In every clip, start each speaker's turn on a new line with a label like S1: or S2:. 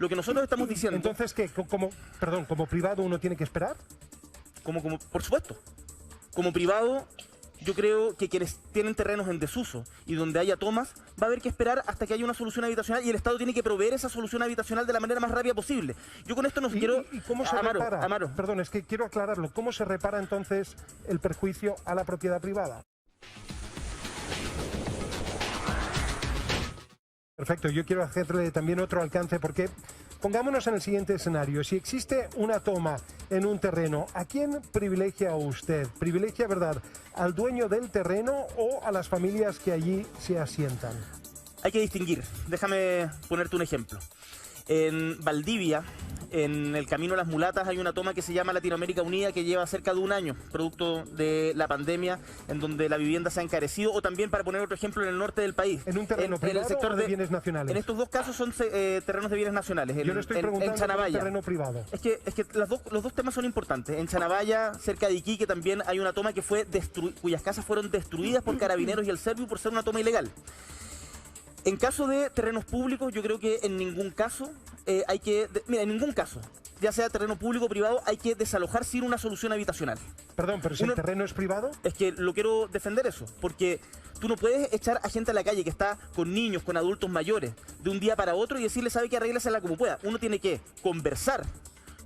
S1: Lo que nosotros estamos diciendo...
S2: Entonces, ¿qué? Perdón, ¿como privado uno tiene que esperar?
S1: Por supuesto. Como privado, yo creo que quienes tienen terrenos en desuso y donde haya tomas, va a haber que esperar hasta que haya una solución habitacional y el Estado tiene que proveer esa solución habitacional de la manera más rápida posible. Yo con esto no quiero...
S2: ¿Y cómo se repara? Perdón, es que quiero aclararlo. ¿Cómo se repara entonces el perjuicio a la propiedad privada? Perfecto, yo quiero hacerle también otro alcance porque pongámonos en el siguiente escenario. Si existe una toma en un terreno, ¿a quién privilegia usted? ¿Privilegia, verdad, al dueño del terreno o a las familias que allí se asientan?
S1: Hay que distinguir. Déjame ponerte un ejemplo. En Valdivia, en el Camino a las Mulatas, hay una toma que se llama Latinoamérica Unida que lleva cerca de un año, producto de la pandemia, en donde la vivienda se ha encarecido, o también, para poner otro ejemplo, en el norte del país.
S2: ¿En un terreno privado
S1: el sector
S2: o de bienes nacionales?
S1: En estos dos casos son terrenos de bienes nacionales.
S2: Yo le estoy preguntando por un terreno privado.
S1: Es que los dos temas son importantes. En Chanabaya, cerca de Iquique, también hay una toma que cuyas casas fueron destruidas por carabineros y el Serviu por ser una toma ilegal. En caso de terrenos públicos, yo creo que en ningún caso en ningún caso, ya sea terreno público o privado, hay que desalojar sin una solución habitacional.
S2: Perdón, pero si el terreno es privado...
S1: Es que lo quiero defender eso, porque tú no puedes echar a gente a la calle que está con niños, con adultos mayores, de un día para otro y decirle, sabe que arréglesela como pueda. Uno tiene que conversar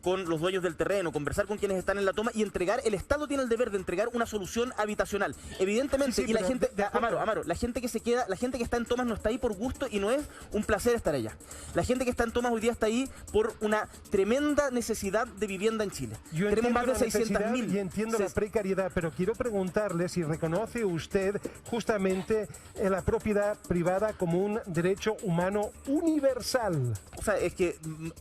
S1: con los dueños del terreno, conversar con quienes están en la toma y entregar, el Estado tiene el deber de entregar una solución habitacional. Evidentemente, y la gente, Amaro, la gente que se queda, la gente que está en tomas no está ahí por gusto y no es un placer estar allá. La gente que está en tomas hoy día está ahí por una tremenda necesidad de vivienda en Chile. Tenemos más de 600.000.
S2: Y entiendo la precariedad, pero quiero preguntarle si reconoce usted justamente la propiedad privada como un derecho humano universal.
S1: O sea, es que,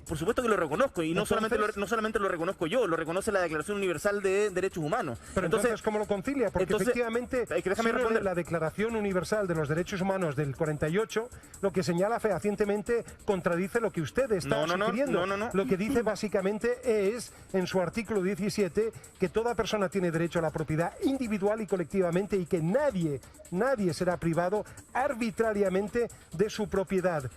S1: por supuesto que lo reconozco, y no solamente lo reconozco yo, lo reconoce la Declaración Universal de Derechos Humanos.
S2: Pero entonces, ¿cómo lo concilia? Porque efectivamente, la Declaración Universal de los Derechos Humanos del 48, lo que señala fehacientemente contradice lo que usted está sugiriendo. Lo que dice básicamente es, en su artículo 17, que toda persona tiene derecho a la propiedad individual y colectivamente y que nadie será privado arbitrariamente de su propiedad.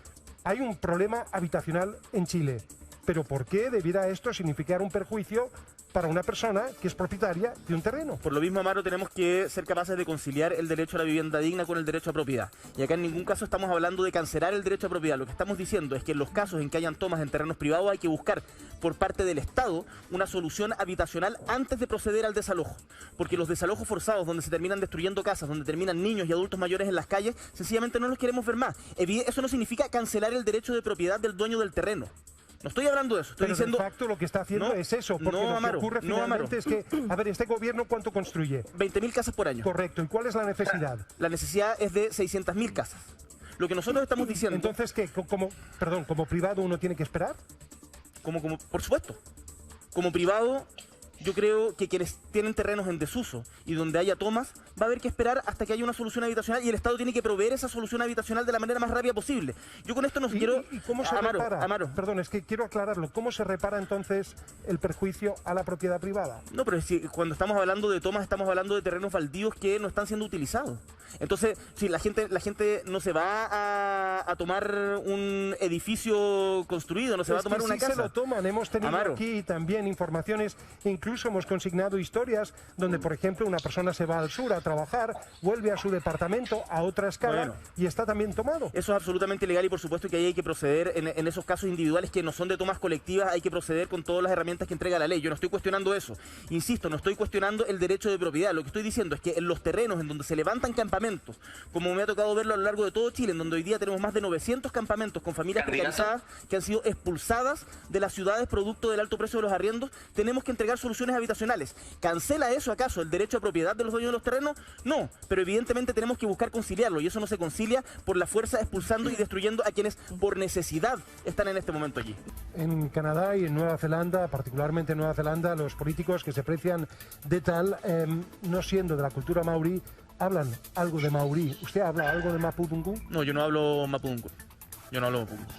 S2: Hay un problema habitacional en Chile. ¿Pero por qué debiera esto significar un perjuicio para una persona que es propietaria de un terreno?
S1: Por lo mismo, Amaro, tenemos que ser capaces de conciliar el derecho a la vivienda digna con el derecho a propiedad. Y acá en ningún caso estamos hablando de cancelar el derecho a propiedad. Lo que estamos diciendo es que en los casos en que hayan tomas en terrenos privados hay que buscar por parte del Estado una solución habitacional antes de proceder al desalojo. Porque los desalojos forzados, donde se terminan destruyendo casas, donde terminan niños y adultos mayores en las calles, sencillamente no los queremos ver más. Eso no significa cancelar el derecho de propiedad del dueño del terreno. No estoy hablando de eso, estoy diciendo...
S2: de facto lo que está haciendo es eso, porque lo que ocurre finalmente es que, a ver, ¿este gobierno cuánto construye?
S1: 20.000 casas por año.
S2: Correcto, ¿y cuál es la necesidad?
S1: La necesidad es de 600.000 casas. Lo que nosotros estamos diciendo...
S2: Entonces, ¿qué? ¿Como privado uno tiene que esperar?
S1: Por supuesto. Como privado, yo creo que quienes tienen terrenos en desuso y donde haya tomas, va a haber que esperar hasta que haya una solución habitacional y el Estado tiene que proveer esa solución habitacional de la manera más rápida posible. Yo con esto no quiero...
S2: ¿Y cómo se repara? Perdón, es que quiero aclararlo. ¿Cómo se repara entonces el perjuicio a la propiedad privada?
S1: No, pero cuando estamos hablando de tomas, estamos hablando de terrenos baldíos que no están siendo utilizados. Entonces, si la gente no se va a tomar un edificio construido, no se va a tomar una casa.
S2: Se lo toman. Hemos tenido aquí también informaciones, incluso hemos consignado historias donde, por ejemplo, una persona se va al sur a trabajar, vuelve a su departamento a otra escala y está también tomado.
S1: Eso es absolutamente ilegal y por supuesto que ahí hay que proceder en esos casos individuales que no son de tomas colectivas, hay que proceder con todas las herramientas que entrega la ley. Yo no estoy cuestionando eso. Insisto, no estoy cuestionando el derecho de propiedad. Lo que estoy diciendo es que en los terrenos en donde se levantan campamentos, como me ha tocado verlo a lo largo de todo Chile, en donde hoy día tenemos más de 900 campamentos con familias precarizadas que han sido expulsadas de las ciudades producto del alto precio de los arriendos, tenemos que entregar soluciones habitacionales. ¿Cancela eso acaso el derecho a propiedad de los dueños de los terrenos? No, pero evidentemente tenemos que buscar conciliarlo y eso no se concilia por la fuerza expulsando y destruyendo a quienes por necesidad están en este momento allí.
S2: En Canadá y en Nueva Zelanda, particularmente en Nueva Zelanda, los políticos que se precian de tal, no siendo de la cultura maorí, hablan algo de maorí. ¿Usted habla algo de mapudungun?
S1: No, yo no hablo mapudungun. Yo no hablo público.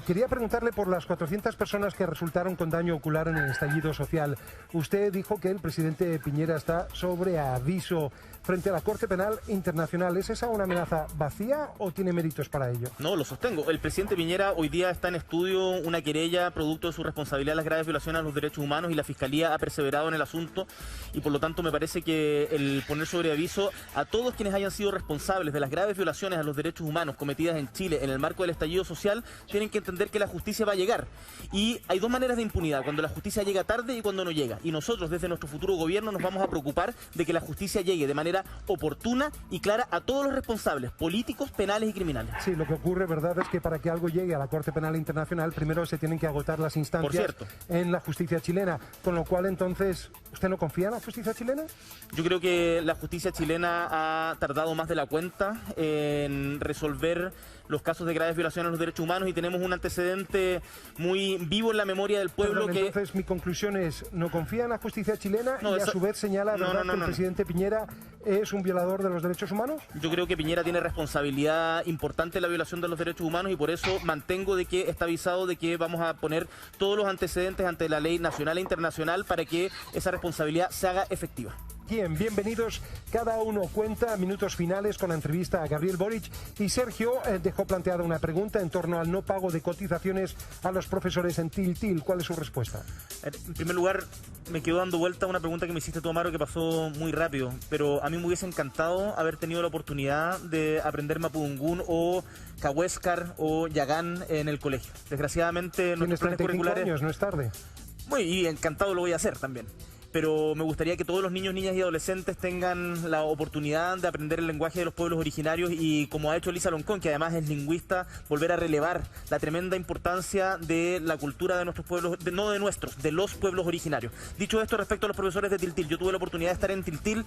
S2: Quería preguntarle por las 400 personas que resultaron con daño ocular en el estallido social. Usted dijo que el presidente Piñera está sobre aviso frente a la Corte Penal Internacional. ¿Es esa una amenaza vacía o tiene méritos para ello?
S1: No, lo sostengo. El presidente Piñera hoy día está en estudio una querella producto de su responsabilidad en las graves violaciones a los derechos humanos y la Fiscalía ha perseverado en el asunto y por lo tanto me parece que el poner sobre aviso a todos quienes hayan sido responsables de las graves violaciones a los derechos humanos cometidas en Chile en el marco del estallido social tienen que entender que la justicia va a llegar. Y hay dos maneras de impunidad, cuando la justicia llega tarde y cuando no llega. Y nosotros desde nuestro futuro gobierno nos vamos a preocupar de que la justicia llegue de manera oportuna y clara a todos los responsables, políticos, penales y criminales.
S2: Sí, lo que ocurre, verdad, es que para que algo llegue a la Corte Penal Internacional, primero se tienen que agotar las instancias en la justicia chilena, con lo cual entonces, ¿usted no confía en la justicia chilena?
S1: Yo creo que la justicia chilena ha tardado más de la cuenta en resolver los casos de graves violaciones a los derechos humanos y tenemos un antecedente muy vivo en la memoria del pueblo.
S2: Entonces mi conclusión es, ¿no confía en la justicia chilena y a su vez señala que el presidente Piñera es un violador de los derechos humanos?
S1: Yo creo que Piñera tiene responsabilidad importante en la violación de los derechos humanos y por eso mantengo de que está avisado de que vamos a poner todos los antecedentes ante la ley nacional e internacional para que esa responsabilidad se haga efectiva.
S2: Bien, bienvenidos. Cada uno cuenta minutos finales con la entrevista a Gabriel Boric y Sergio dejó planteada una pregunta en torno al no pago de cotizaciones a los profesores en Tiltil. ¿Cuál es su respuesta?
S1: En primer lugar, me quedó dando vuelta una pregunta que me hiciste tú, Amaro, que pasó muy rápido, pero a mí me hubiese encantado haber tenido la oportunidad de aprender mapudungún o cahuéscar o yagán en el colegio. Desgraciadamente,
S2: nuestros planes curriculares... años, no es tarde.
S1: Y encantado lo voy a hacer también. Pero me gustaría que todos los niños, niñas y adolescentes tengan la oportunidad de aprender el lenguaje de los pueblos originarios y, como ha hecho Lisa Loncón, que además es lingüista, volver a relevar la tremenda importancia de la cultura de nuestros pueblos, no de nuestros, de los pueblos originarios. Dicho esto, respecto a los profesores de Tiltil, yo tuve la oportunidad de estar en Tiltil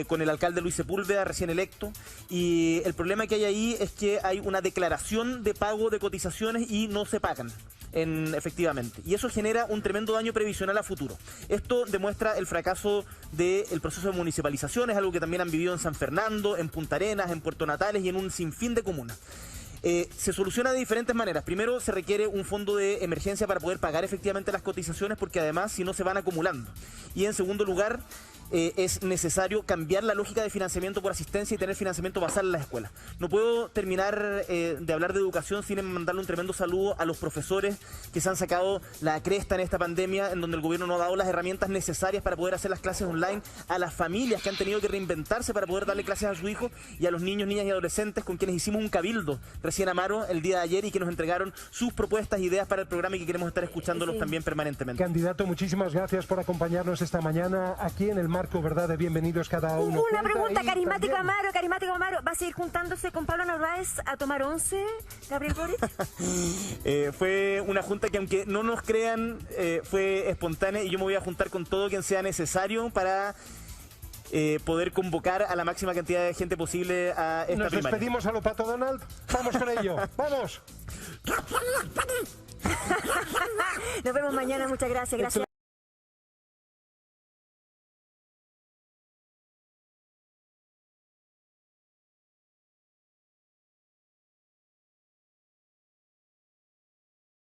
S1: con el alcalde Luis Sepúlveda, recién electo, y el problema que hay ahí es que hay una declaración de pago de cotizaciones y no se pagan. Efectivamente. Y eso genera un tremendo daño previsional a futuro. Esto demuestra el fracaso del proceso de municipalización, es algo que también han vivido en San Fernando, en Punta Arenas, en Puerto Natales y en un sinfín de comunas. Se soluciona de diferentes maneras. Primero, se requiere un fondo de emergencia para poder pagar efectivamente las cotizaciones, porque además si no se van acumulando. Y en segundo lugar, es necesario cambiar la lógica de financiamiento por asistencia y tener financiamiento basal en las escuelas. No puedo terminar de hablar de educación sin mandarle un tremendo saludo a los profesores que se han sacado la cresta en esta pandemia, en donde el gobierno no ha dado las herramientas necesarias para poder hacer las clases online, a las familias que han tenido que reinventarse para poder darle clases a su hijo y a los niños, niñas y adolescentes con quienes hicimos un cabildo recién, Amaro, el día de ayer y que nos entregaron sus propuestas, ideas para el programa y que queremos estar escuchándolos también permanentemente.
S2: Candidato, muchísimas gracias por acompañarnos esta mañana aquí en el marco, ¿verdad?, de Bienvenidos Cada Uno.
S3: Una pregunta, carismático Amaro, ¿va a seguir juntándose con Pablo Narváez a tomar once, Gabriel Boric?
S1: Fue una junta que, aunque no nos crean, fue espontánea y yo me voy a juntar con todo quien sea necesario para poder convocar a la máxima cantidad de gente posible a esta
S2: Nos
S1: primaria.
S2: despedimos a lo Pato Donald. Vamos con ello. ¡Vamos!
S3: Nos vemos mañana. Muchas gracias. Gracias.